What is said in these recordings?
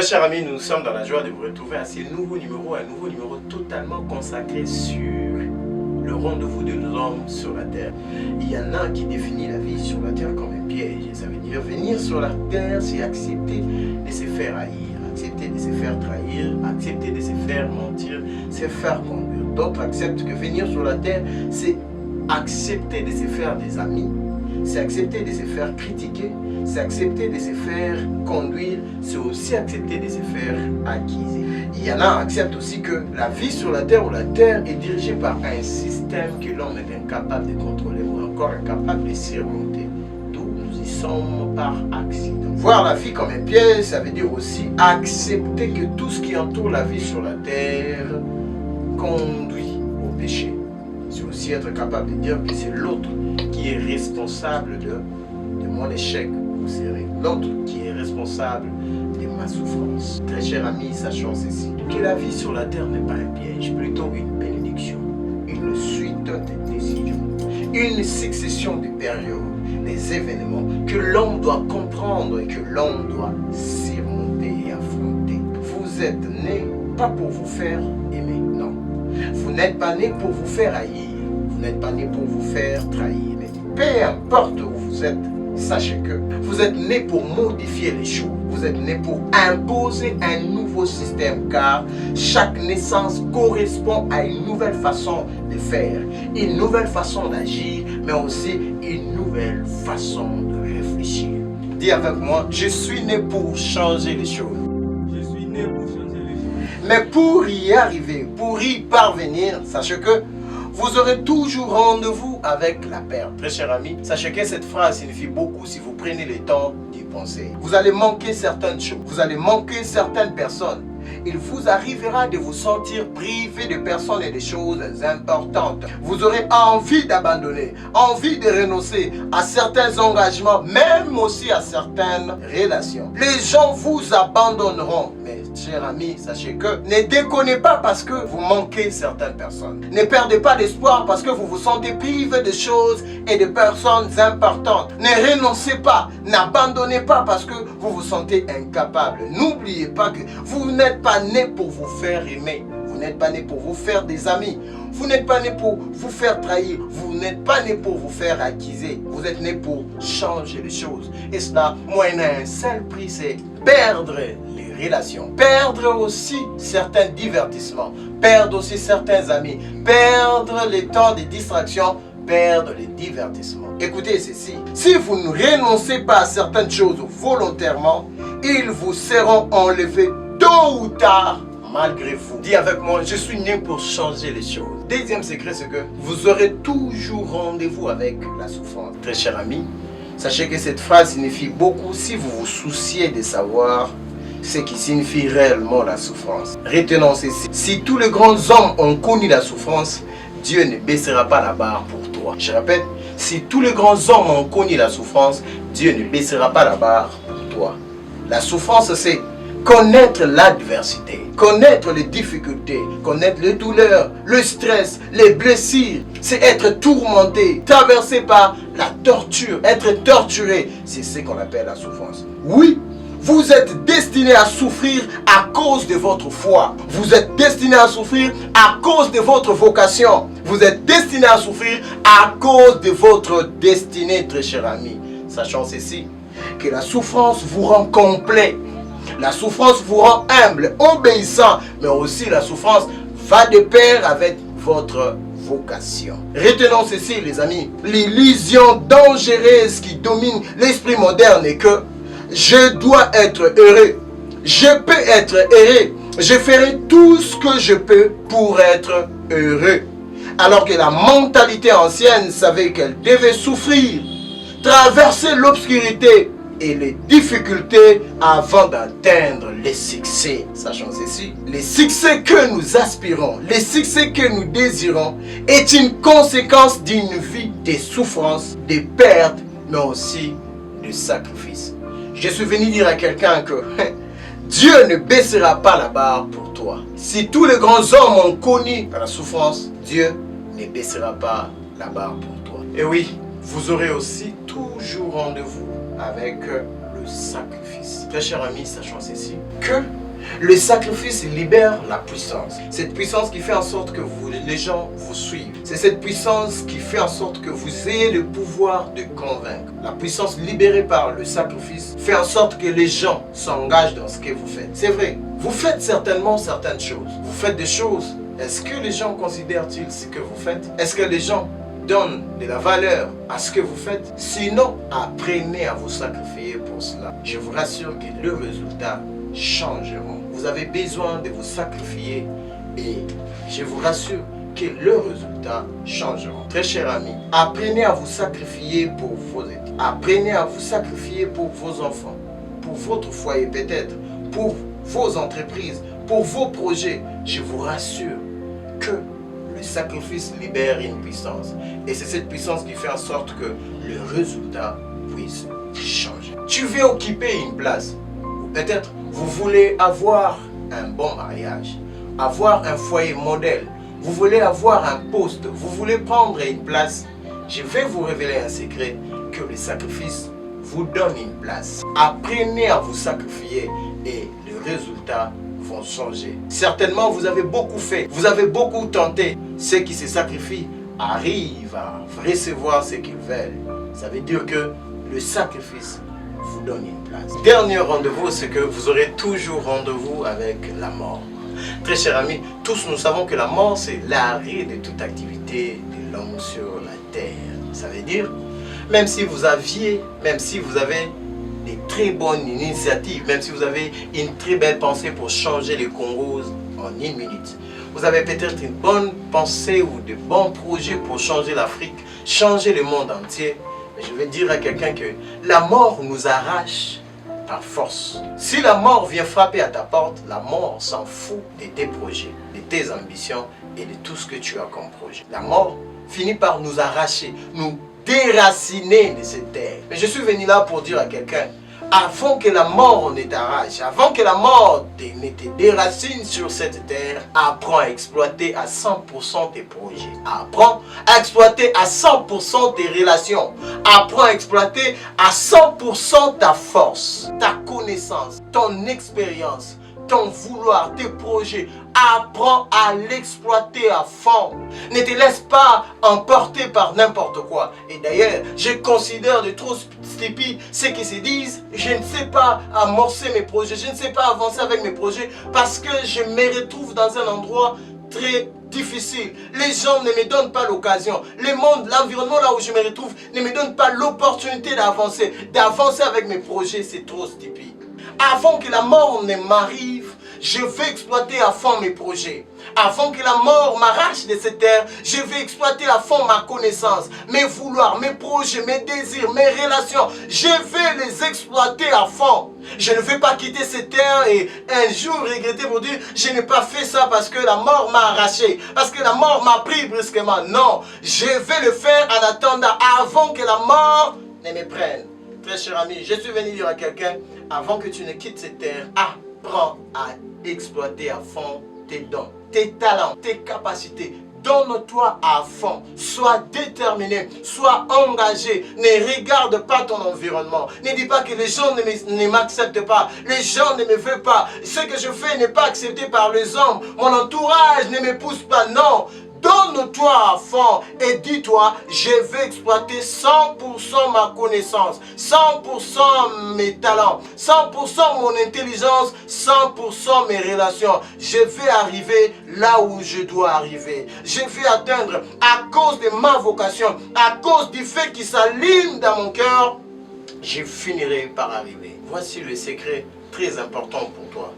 chers amis, nous sommes dans la joie de vous retrouver à ce nouveau numéro, un nouveau numéro totalement consacré sur le rendez-vous de l'homme sur la terre. Il y en a qui définissent la vie sur la terre comme un piège. Ça veut dire venir sur la terre, c'est accepter de se faire haïr, accepter de se faire trahir, accepter de se faire mentir, se faire conduire. D'autres acceptent que venir sur la terre, c'est accepter de se faire des amis, c'est accepter de se faire critiquer, c'est accepter de se faire conduire, c'est aussi accepter de se faire acquiser. Il y en a qui acceptent aussi que la vie sur la terre ou la terre est dirigée par un système que l'homme est incapable de contrôler ou encore incapable de surmonter. D'où nous y sommes par accident. Voir la vie comme un piège, ça veut dire aussi accepter que tout ce qui entoure la vie sur la terre conduit au péché. C'est aussi être capable de dire que c'est l'autre qui est responsable de mon échec. C'est l'autre qui est responsable de ma souffrance. Très cher ami, sachons ceci, que la vie sur la terre n'est pas un piège, plutôt une bénédiction, une suite de décisions, une succession de périodes, des événements que l'homme doit comprendre et que l'homme doit surmonter et affronter. Vous êtes né pas pour vous faire aimer, non. Vous n'êtes pas né pour vous faire haïr, vous n'êtes pas né pour vous faire trahir, mais peu importe où vous êtes, sachez que vous êtes né pour modifier les choses. Vous êtes né pour imposer un nouveau système car chaque naissance correspond à une nouvelle façon de faire, une nouvelle façon d'agir, mais aussi une nouvelle façon de réfléchir. Dis avec moi, je suis né pour changer les choses. Je suis né pour changer les choses. Mais pour y arriver, pour y parvenir, sachez que vous aurez toujours rendez-vous avec la perte. Très cher ami, sachez que cette phrase signifie beaucoup si vous prenez le temps d'y penser. Vous allez manquer certaines choses, vous allez manquer certaines personnes. Il vous arrivera de vous sentir privé de personnes et de choses importantes. Vous aurez envie d'abandonner, envie de renoncer à certains engagements, même aussi à certaines relations. Les gens vous abandonneront. Mais cher ami, sachez que ne déconnez pas parce que vous manquez certaines personnes. Ne perdez pas d'espoir parce que vous vous sentez privé de choses et de personnes importantes. Ne renoncez pas, n'abandonnez pas parce que vous vous sentez incapable. N'oubliez pas que vous n'êtes pas né pour vous faire aimer. Vous n'êtes pas né pour vous faire des amis. Vous n'êtes pas né pour vous faire trahir. Vous n'êtes pas né pour vous faire acquiser. Vous êtes né pour changer les choses. Et cela, moyennant un seul prix, c'est perdre les relations. Perdre aussi certains divertissements. Perdre aussi certains amis. Perdre les temps de distraction. Perdre les divertissements. Écoutez ceci. Si vous ne renoncez pas à certaines choses volontairement, ils vous seront enlevés tôt ou tard, malgré vous. Dis avec moi, je suis né pour changer les choses. Deuxième secret, c'est que vous aurez toujours rendez-vous avec la souffrance. Très cher ami, sachez que cette phrase signifie beaucoup si vous vous souciez de savoir ce qui signifie réellement la souffrance. Retenons ceci. Si tous les grands hommes ont connu la souffrance, Dieu ne baissera pas la barre pour toi. Je répète, si tous les grands hommes ont connu la souffrance, Dieu ne baissera pas la barre pour toi. La souffrance, c'est connaître l'adversité, connaître les difficultés, connaître les douleurs, le stress, les blessures. C'est être tourmenté, traversé par la torture, être torturé. C'est ce qu'on appelle la souffrance. Oui, vous êtes destiné à souffrir à cause de votre foi. Vous êtes destiné à souffrir à cause de votre vocation. Vous êtes destiné à souffrir à cause de votre destinée, très cher ami. Sachant ceci, que la souffrance vous rend complet. La souffrance vous rend humble, obéissant, mais aussi la souffrance va de pair avec votre vocation. Retenons ceci, les amis. L'illusion dangereuse qui domine l'esprit moderne est que je dois être heureux. Je peux être heureux. Je ferai tout ce que je peux pour être heureux. Alors que la mentalité ancienne savait qu'elle devait souffrir, traverser l'obscurité et les difficultés avant d'atteindre les succès. Sachons ceci, les succès que nous aspirons, les succès que nous désirons est une conséquence d'une vie de souffrance, de pertes, mais aussi de sacrifices. Je suis venu dire à quelqu'un que Dieu ne baissera pas la barre pour toi. Si tous les grands hommes ont connu la souffrance, Dieu ne baissera pas la barre pour toi. Et oui, vous aurez aussi toujours rendez-vous avec le sacrifice. sacrifice. Très cher ami, sachons ceci, que le sacrifice libère la puissance. Cette puissance qui fait en sorte que les gens vous suivent. C'est cette puissance qui fait en sorte que vous ayez le pouvoir de convaincre. La puissance libérée par le sacrifice fait en sorte que les gens s'engagent dans ce que vous faites. C'est vrai, vous faites certainement certaines choses. Vous faites des choses. Est-ce que les gens considèrent-ils ce que vous faites? Est-ce que les gens donnent de la valeur à ce que vous faites? Sinon, apprenez à vous sacrifier pour cela. Je vous rassure que le résultat changeront. Vous avez besoin de vous sacrifier et je vous rassure que le résultat changeront. Très cher ami, apprenez à vous sacrifier pour vos études. Apprenez à vous sacrifier pour vos enfants, pour votre foyer peut-être, pour vos entreprises, pour vos projets. Je vous rassure que le sacrifice libère une puissance. Et c'est cette puissance qui fait en sorte que le résultat puisse changer. Tu veux occuper une place. Peut-être vous voulez avoir un bon mariage, avoir un foyer modèle, vous voulez avoir un poste, vous voulez prendre une place. Je vais vous révéler un secret, que le sacrifice vous donne une place. Apprenez à vous sacrifier et les résultats vont changer. Certainement, vous avez beaucoup fait, vous avez beaucoup tenté. Ceux qui se sacrifient arrivent à recevoir ce qu'ils veulent. Ça veut dire que le sacrifice vous donne une place. Dernier rendez-vous, c'est que vous aurez toujours rendez-vous avec la mort. Très chers amis, tous nous savons que la mort, c'est l'arrêt de toute activité de l'homme sur la terre. Ça veut dire, même si vous avez des très bonnes initiatives, même si vous avez une très belle pensée pour changer les Congos en une minute, vous avez peut-être une bonne pensée ou de bons projets pour changer l'Afrique, changer le monde entier. Mais je vais dire à quelqu'un que la mort nous arrache par force. Si la mort vient frapper à ta porte, la mort s'en fout de tes projets, de tes ambitions et de tout ce que tu as comme projet. La mort finit par nous arracher, nous déraciner de cette terre. Mais je suis venu là pour dire à quelqu'un, avant que la mort ne t'arrache, avant que la mort ne te déracine sur cette terre, apprends à exploiter à 100% tes projets. Apprends à exploiter à 100% tes relations. Apprends à exploiter à 100% ta force, ta connaissance, ton expérience, ton vouloir, tes projets. Apprends à l'exploiter à fond. Ne te laisse pas emporter par n'importe quoi. Et d'ailleurs, je considère de trop stupide ceux qui se disent « Je ne sais pas amorcer mes projets, je ne sais pas avancer avec mes projets parce que je me retrouve dans un endroit très difficile. Les gens ne me donnent pas l'occasion. Le monde, l'environnement là où je me retrouve ne me donne pas l'opportunité d'avancer avec mes projets. C'est trop stupide. Avant que la mort ne m'arrive, je vais exploiter à fond mes projets. Avant que la mort m'arrache de cette terre, je vais exploiter à fond ma connaissance, mes vouloirs, mes projets, mes désirs, mes relations. Je vais les exploiter à fond. Je ne vais pas quitter cette terre et un jour regretter pour dire je n'ai pas fait ça parce que la mort m'a arraché, parce que la mort m'a pris brusquement. Non, je vais le faire en attendant avant que la mort ne me prenne. Très cher ami, je suis venu dire à quelqu'un, avant que tu ne quittes cette terre, apprends à exploiter à fond tes dons, tes talents, tes capacités. Donne-toi à fond, sois déterminé, sois engagé, ne regarde pas ton environnement, ne dis pas que les gens ne m'acceptent pas, les gens ne me veulent pas, ce que je fais n'est pas accepté par les hommes, mon entourage ne me pousse pas, non. Donne-toi à fond et dis-toi, je vais exploiter 100% ma connaissance, 100% mes talents, 100% mon intelligence, 100% mes relations. Je vais arriver là où je dois arriver. Je vais atteindre à cause de ma vocation, à cause du fait qu'il s'allume dans mon cœur, je finirai par arriver. Voici le secret très important pour toi.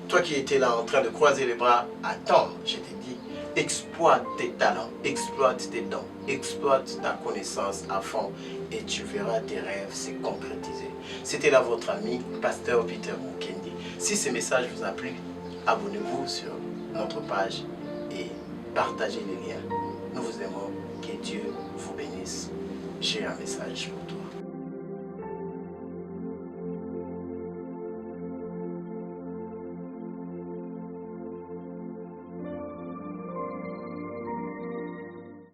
Toi qui étais là en train de croiser les bras, attends, je t'ai dit. Exploite tes talents, exploite tes dons, exploite ta connaissance à fond et tu verras tes rêves se concrétiser. C'était là votre ami, Pasteur Peter Mukendi. Si ce message vous a plu, abonnez-vous sur notre page et partagez les liens. Nous vous aimons, que Dieu vous bénisse. J'ai un message pour toi.